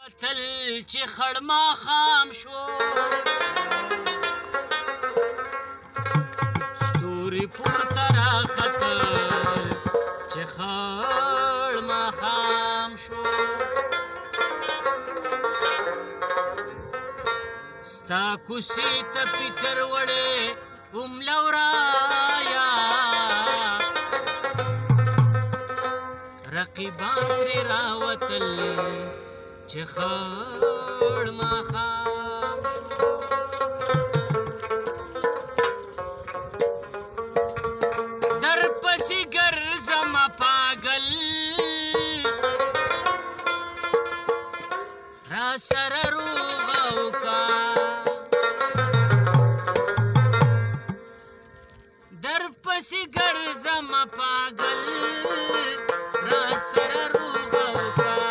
تل چې خړما خام شو ستوري پورته راختل چې خړما خام شو ستا کوسې ته فکر وړې وملورایا رقیبان ترې راوتل چې خړ ماښام شو در پسې ګرځمه پاگل را سره روغه وکړه در پسې ګرځمه پاگل را سره روغه وکړه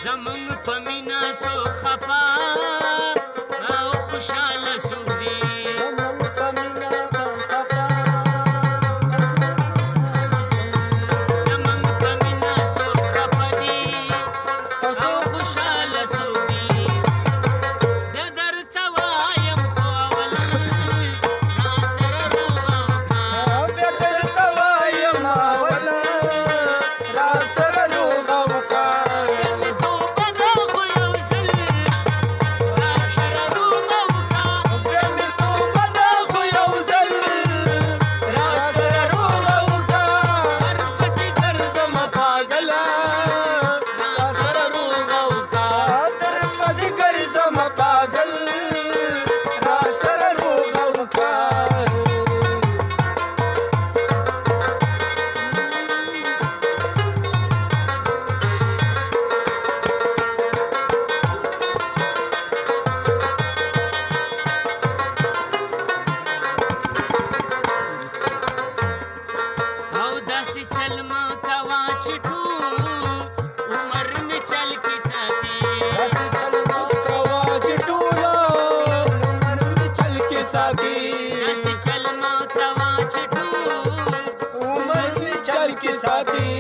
زمون په مینا سو خپا او خوشاله سو دی زمون په مینا خپا زمون په مینا سو خپا دی او خوشاله سو دی د درته وایم خو اول را سره روغه وکړه د درته وایم اول را سره روغه وکړه साथी